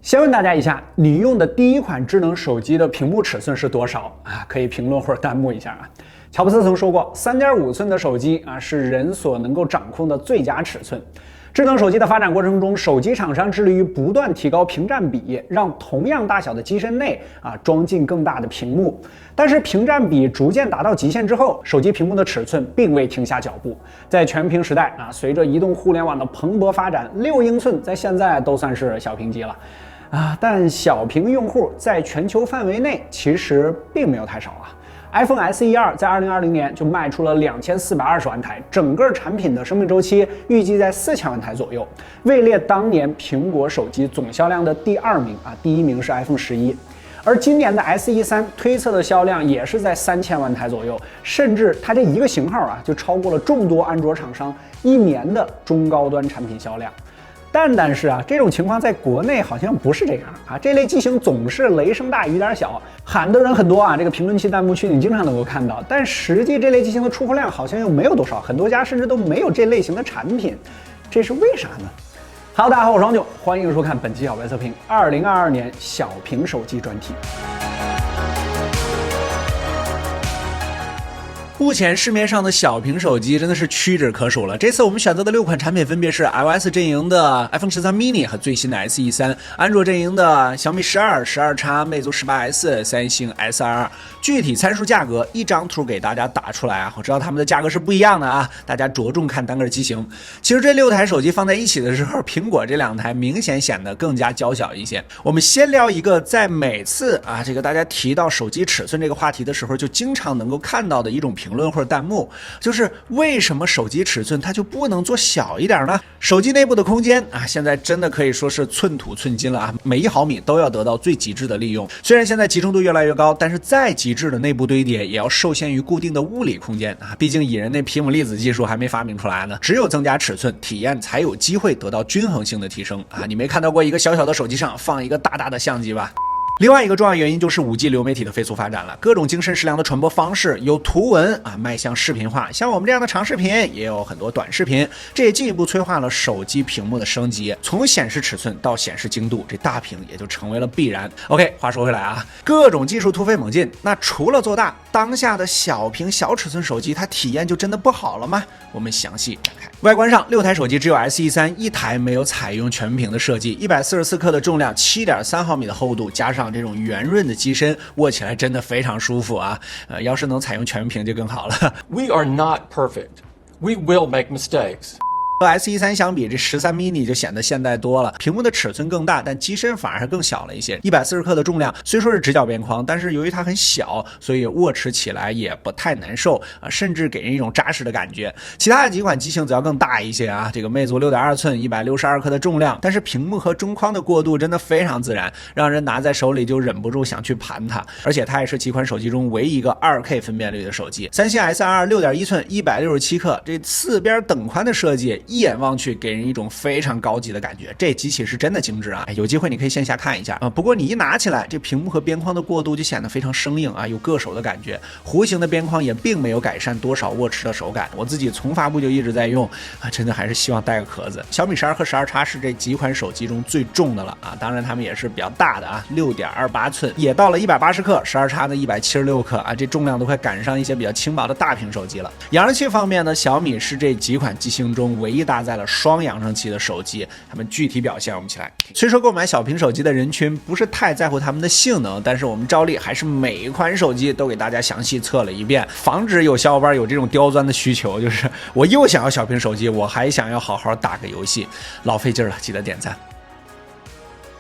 先问大家一下，你用的第一款智能手机的屏幕尺寸是多少啊？可以评论或者弹幕一下啊。乔布斯曾说过，3.5寸的手机啊是人所能够掌控的最佳尺寸。智能手机的发展过程中，手机厂商致力于不断提高屏占比，让同样大小的机身内装进更大的屏幕。但是屏占比逐渐达到极限之后，手机屏幕的尺寸并未停下脚步。在全屏时代随着移动互联网的蓬勃发展，6英寸在现在都算是小屏机了。但小屏用户在全球范围内其实并没有太少啊。iPhone SE 2在2020年就卖出了2420万台，整个产品的生命周期预计在4000万台左右，位列当年苹果手机总销量的第2名啊，第1名是 iPhone 11。而今年的 SE 3推测的销量也是在3000万台左右，甚至它这一个型号就超过了众多安卓厂商1年的中高端产品销量。但是这种情况在国内好像不是这样这类机型总是雷声大雨点小，喊的人很多这个评论区弹幕区你经常能够看到，但实际这类机型的出货量好像又没有多少，很多家甚至都没有这类型的产品，这是为啥呢？Hello， 大家好，我是王九，欢迎收看本期小白测评2022年小屏手机专题。目前市面上的小屏手机真的是屈指可数了。这次我们选择的6款产品分别是 iOS 阵营的 iPhone 13 mini 和最新的 SE 3，安卓阵营的小米12、12X、魅族 18S、三星 S22。具体参数价格一张图给大家打出来我知道它们的价格是不一样的大家着重看单个机型。其实这6台手机放在一起的时候，苹果这2台明显显得更加娇小一些。我们先聊一个在每次这个大家提到手机尺寸这个话题的时候，就经常能够看到的一种评论或者弹幕，就是为什么手机尺寸它就不能做小一点呢？手机内部的空间现在真的可以说是寸土寸金了每1毫米都要得到最极致的利用。虽然现在集中度越来越高，但是再极致的内部堆叠也要受限于固定的物理空间毕竟蚁人那皮姆粒子技术还没发明出来呢。只有增加尺寸，体验才有机会得到均衡性的提升你没看到过一个小小的手机上放一个大大的相机吧？另外一个重要原因就是 5G 流媒体的飞速发展了，各种精神矢量的传播方式由图文迈向视频化，像我们这样的长视频也有很多短视频，这也进一步催化了手机屏幕的升级，从显示尺寸到显示精度，这大屏也就成为了必然。 OK， 话说回来各种技术突飞猛进，那除了做大，当下的小屏小尺寸手机它体验就真的不好了吗？我们详细展开。外观上6台手机只有 SE 3一台没有采用全屏的设计，144克的重量， 7.3毫米的厚度，加上这种圆润的机身，握起来真的非常舒服要是能采用全屏就更好了。 We are not perfect. We will make mistakes.和 SE 3相比，这13 mini 就显得现代多了，屏幕的尺寸更大，但机身反而还更小了一些。140克的重量，虽说是直角边框，但是由于它很小，所以握持起来也不太难受甚至给人一种扎实的感觉。其他的几款机型则要更大一些这个魅族 6.2 寸162克的重量，但是屏幕和中框的过渡真的非常自然，让人拿在手里就忍不住想去盘它。而且它也是几款手机中唯一一个 2K 分辨率的手机。三星 S22 6.1 寸167克，这4边等宽的设计一眼望去给人一种非常高级的感觉，这机器是真的精致有机会你可以线下看一下不过你一拿起来，这屏幕和边框的过渡就显得非常生硬有硌手的感觉。弧形的边框也并没有改善多少握持的手感，我自己从发布就一直在用真的还是希望带个壳子。小米12和12X是这几款手机中最重的了当然它们也是比较大的6.28 寸，也到了180克，12X 的176克这重量都快赶上一些比较轻薄的大屏手机了。扬声器方面呢，小米是这几款机型中唯一搭载了双扬声器的手机，它们具体表现我们一起来。虽说购买小屏手机的人群不是太在乎它们的性能，但是我们照例还是每一款手机都给大家详细测了一遍，防止有小伙伴有这种刁钻的需求，就是我又想要小屏手机，我还想要好好打个游戏，老费劲了，记得点赞。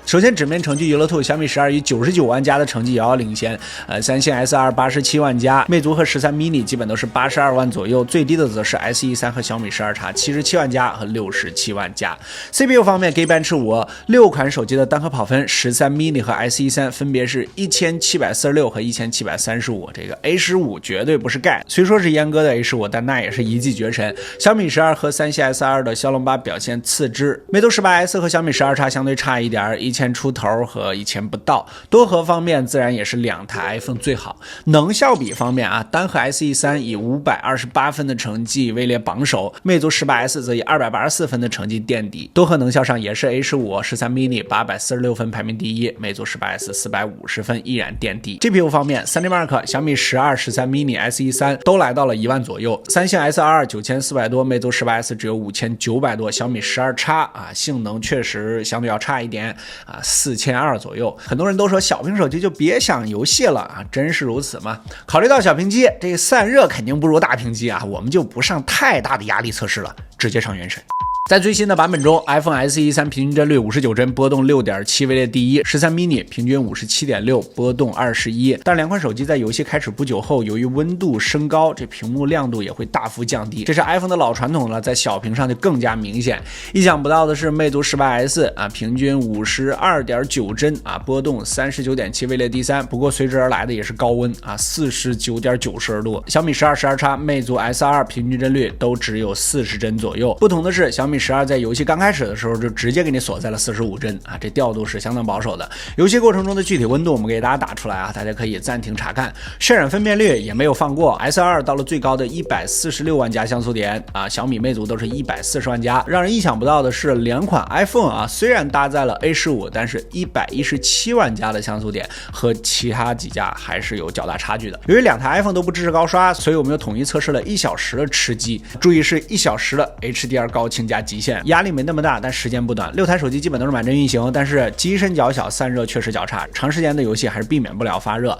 首先，纸面成绩娱乐兔小米12以99万加的成绩遥遥领先，三星 S2 87万加，魅族和13 mini 基本都是82万左右，最低的则是 SE 3和小米12X 77万加和67万加。CPU 方面 ，Geekbench 5，6款手机的单核跑分，13 mini 和 SE 3分别是1746和1735，这个 A15 绝对不是盖，虽说是阉割的 A15，但那也是一骑绝尘。小米12和三星 S2 的骁龙8表现次之，魅族 18S 和小米12X 相对差一点1000出头和1000不到。多核方面自然也是2台 iPhone 最好。能效比方面啊，单核 SE3 以528分的成绩位列榜首，魅族 18S 则以284分的成绩垫底。多核能效上也是 A15、13 mini 846分排名第一，魅族 18S 450分依然垫底。GPU 方面 ，3D Mark、小米12、13 mini、SE3 都来到了1万左右，三星 S22 9400多，魅族 18S 只有5900多，小米12X 啊性能确实相对要差一点啊，4200左右。很多人都说小屏手机就别想游戏了啊，真是如此吗？考虑到小屏机这个散热肯定不如大屏机啊，我们就不上太大的压力测试了，直接上原神。在最新的版本中 ，iPhone SE3 平均帧率50帧，波动6.7位列第一；13 mini 平均57.6，波动21。但两款手机在游戏开始不久后，由于温度升高，这屏幕亮度也会大幅降低。这是 iPhone 的老传统了，在小屏上就更加明显。意想不到的是，魅族 18S 啊，平均52.9帧啊，波动39.7位列第三。不过随之而来的也是高温啊，49.9摄氏度。小米12、12X、魅族 S2 平均帧率都只有40帧左右。不同的是，小米12在游戏刚开始的时候就直接给你锁在了45帧啊，这调度是相当保守的。游戏过程中的具体温度我们给大家打出来啊，大家可以暂停查看。渲染分辨率也没有放过 ，S2 到了最高的146万加像素点啊，小米、魅族都是140万加。让人意想不到的是，两款 iPhone 啊，虽然搭载了 A15， 但是117万加的像素点和其他几家还是有较大差距的。由于两台 iPhone 都不支持高刷，所以我们又统一测试了1小时的吃鸡，注意是1小时的 HDR 高清加极限。压力没那么大，但时间不短。6台手机基本都是满帧运行，但是机身较小，散热确实较差，长时间的游戏还是避免不了发热。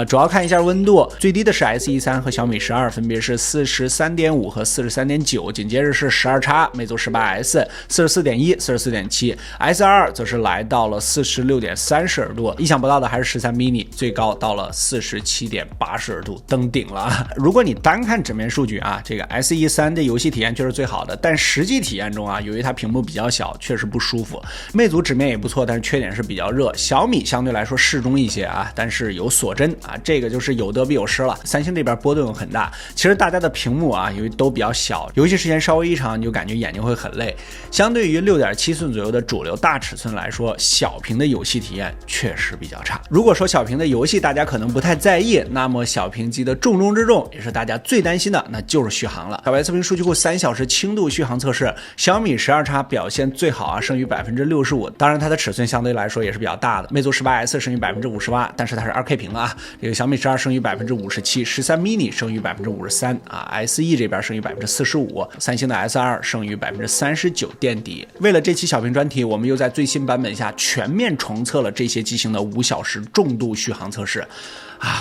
主要看一下温度，最低的是 SE3 和小米12，分别是43.5和43.9，紧接着是12X、魅族 18S 44.1、44.7 ，S2 则是来到了46.3摄氏度。意想不到的还是13 mini， 最高到了47.8摄氏度，登顶了。如果你单看纸面数据啊，这个 SE3 的游戏体验确实最好的，但实际体验中啊，由于它屏幕比较小，确实不舒服。魅族纸面也不错，但是缺点是比较热。小米相对来说适中一些啊，但是有锁帧啊，这个就是有得必有失了。三星这边波动很大，其实大家的屏幕啊，由于都比较小，游戏时间稍微一长，你就感觉眼睛会很累。相对于6.7寸左右的主流大尺寸来说，小屏的游戏体验确实比较差。如果说小屏的游戏大家可能不太在意，那么小屏机的重中之重，也是大家最担心的，那就是续航了。小白测评数据库3小时轻度续航测试，小米12X 表现最好啊，胜于65%。当然它的尺寸相对来说也是比较大的。魅族 18S 胜于58%，但是它是2K 屏啊。这个小米12胜于57%，13 mini 胜于53%啊 ，SE 这边胜于45%，三星的 S2 胜于39%垫底。为了这期小屏专题，我们又在最新版本下全面重测了这些机型的5小时重度续航测试。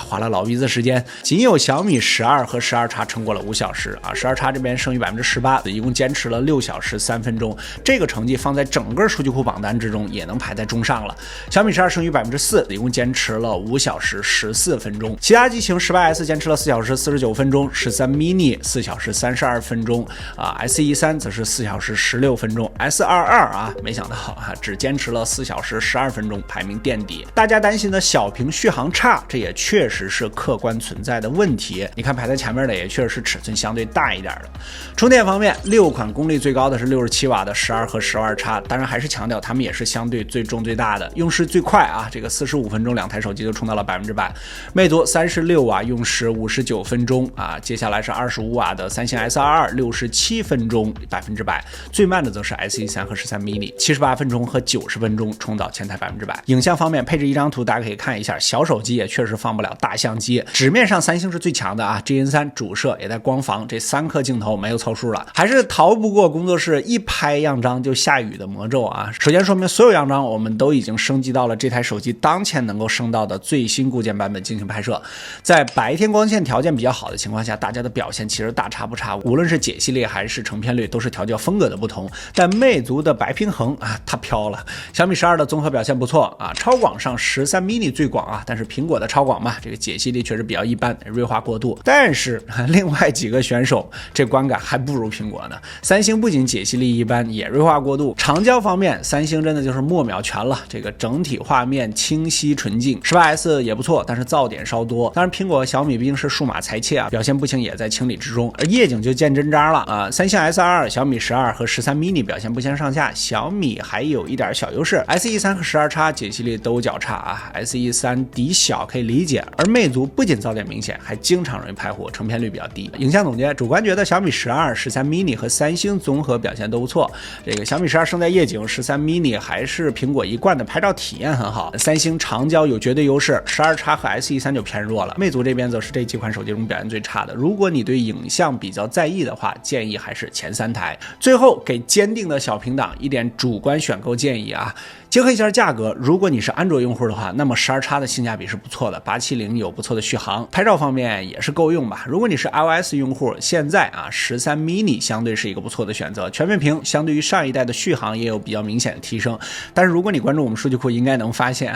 花了老鼻子时间，仅有小米12和12X 撑过了5小时啊，12X 这边胜于18%，一共坚持了6小时3分钟，这个成绩放在整个数据库榜单之中也能排在中上了。小米12胜于4%，一共坚持了5小时14分钟。其他机型 18S 坚持了4小时49分钟，13 mini 4小时32分钟啊 ，SE3 则是4小时16分钟 ，S22 啊，没想到只坚持了4小时12分钟，排名垫底。大家担心的小屏续航差，这也确实是客观存在的问题。你看排在前面的也确实是尺寸相对大一点的。充电方面，6款功率最高的是67瓦的12和12X，当然还是强调它们也是相对最重最大的，用时最快啊，这个45分钟两台手机就充到了100%。魅族36瓦用时59分钟啊，接下来是25瓦的三星 S22 67分钟100%，最慢的则是 SE3 和13 mini 78分钟和90分钟充到前台100%。影像方面配置一张图，大家可以看一下，小手机也确实放不了大相机。纸面上三星是最强的啊 ，GN3 主摄也在光防，这3颗镜头没有凑数了，还是逃不过工作室一拍样张就下雨的魔咒啊。首先说明所有样张我们都已经升级到了这台手机当前能够升到的最新固件版本进行拍摄，在白天光线条件比较好的情况下，大家的表现其实大差不差，无论是解析力还是成片率都是调教风格的不同。但魅族的白平衡啊，它飘了。小米12的综合表现不错啊，超广上13 mini 最广啊，但是苹果的超广嘛，这个解析力确实比较一般，锐化过度。但是另外几个选手这观感还不如苹果呢。三星不仅解析力一般，也锐化过度。长焦方面，三星真的就是墨秒全了，这个整体画面清晰纯净。18S 也不错，但是噪点稍多。当然，苹果、小米毕竟是数码裁切啊，表现不清也在情理之中。而夜景就见真章了啊！三星 S22、小米12和13 mini 表现不相上下，小米还有一点小优势。SE3 和12X 解析力都较差啊 ，SE3 底小可以理解，而魅族不仅噪点明显，还经常容易拍火，成片率比较低。影像总结，主观觉得小米12、13 mini 和三星综合表现都不错。这个小米12胜在夜景，13 mini 还是苹果一贯的拍照体验很好。三星长焦有绝对优势，12X 和 SE3 就偏弱了。魅族这边则是这几款手机中表现最差的。如果你对影像比较在意的话，建议还是前3台。最后给坚定的小屏党一点主观选购建议啊。结合一下价格，如果你是安卓用户的话，那么12X 的性价比是不错的，870有不错的续航，拍照方面也是够用吧。如果你是 iOS 用户，现在啊13 mini 相对是一个不错的选择，全面屏相对于上一代的续航也有比较明显的提升。但是如果你关注我们数据库，应该能发现，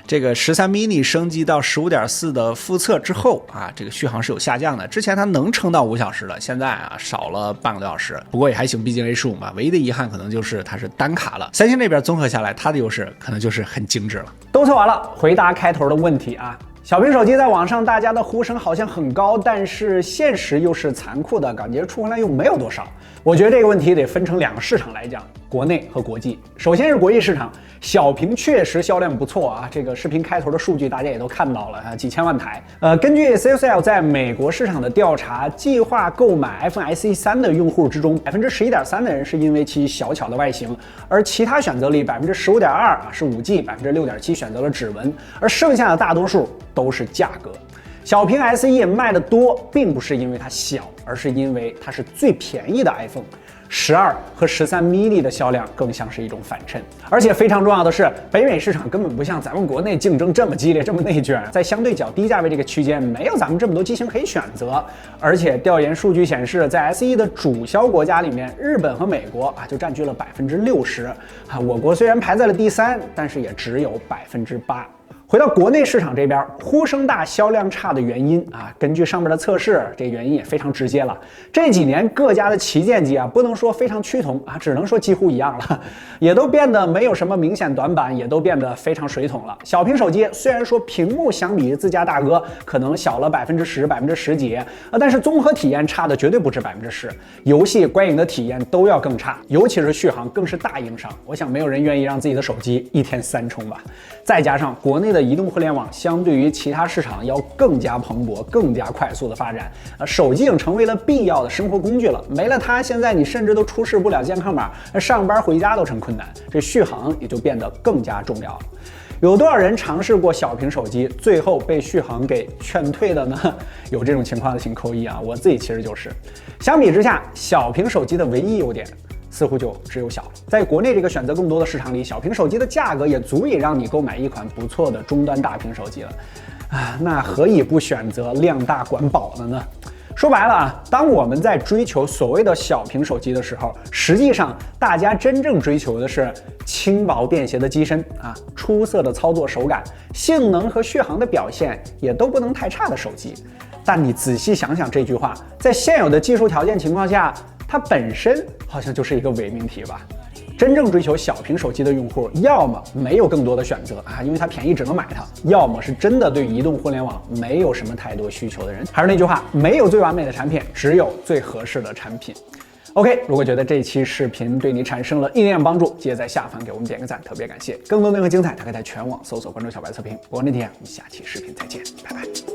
这个13 mini 升级到 15.4 的副测之后啊，这个续航是有下降的。之前它能撑到5小时的，现在啊少了半个多小时，不过也还行，毕竟 A15嘛。唯一的遗憾可能就是它是单卡了。三星这边综合下来，它的优势可能就是很精致了。都测完了，回答开头的问题啊。小屏手机在网上大家的呼声好像很高，但是现实又是残酷的，感觉出货量又没有多少。我觉得这个问题得分成2个市场来讲，国内和国际。首先是国际市场，小屏确实销量不错啊，这个视频开头的数据大家也都看到了啊，几千万台。根据 CSL 在美国市场的调查，计划购买 iPhone SE3 的用户之中，11.3%的人是因为其小巧的外形，而其他选择里15.2%啊是5G，6.7%选择了指纹，而剩下的大多数都是价格。小屏 SE 卖的多，并不是因为它小，而是因为它是最便宜的 iPhone。12和13 mini 的销量更像是一种反衬，而且非常重要的是，北美市场根本不像咱们国内竞争这么激烈，这么内卷，在相对较低价位这个区间，没有咱们这么多机型可以选择。而且调研数据显示，在 SE 的主销国家里面，日本和美国啊就占据了60%啊，我国虽然排在了第3，但是也只有8%。回到国内市场这边，呼声大、销量差的原因啊，根据上面的测试，这原因也非常直接了。这几年各家的旗舰机啊，不能说非常趋同啊，只能说几乎一样了，也都变得没有什么明显短板，也都变得非常水桶了。小屏手机虽然说屏幕相比自家大哥可能小了10%、10几，但是综合体验差的绝对不止10%，游戏、观影的体验都要更差，尤其是续航更是大硬伤。我想没有人愿意让自己的手机一天3充吧。再加上国内的移动互联网相对于其他市场要更加蓬勃、更加快速的发展，手机已经成为了必要的生活工具了。没了它，现在你甚至都出示不了健康码，上班回家都成困难。这续航也就变得更加重要了。有多少人尝试过小屏手机，最后被续航给劝退的呢？有这种情况的请扣1啊！我自己其实就是。相比之下，小屏手机的唯一优点似乎就只有小了。在国内这个选择更多的市场里，小屏手机的价格也足以让你购买一款不错的终端大屏手机了啊，那何以不选择量大管饱的呢？说白了啊，当我们在追求所谓的小屏手机的时候，实际上大家真正追求的是轻薄便携的机身啊，出色的操作手感，性能和续航的表现也都不能太差的手机。但你仔细想想这句话，在现有的技术条件情况下，它本身好像就是一个伪命题吧。真正追求小屏手机的用户，要么没有更多的选择啊，因为它便宜只能买它；要么是真的对移动互联网没有什么太多需求的人。还是那句话，没有最完美的产品，只有最合适的产品。OK， 如果觉得这期视频对你产生了一点点帮助，记得在下方给我们点个赞，特别感谢。更多内容精彩，大家在全网搜索关注小白测评。我是那天，我们下期视频再见，拜拜。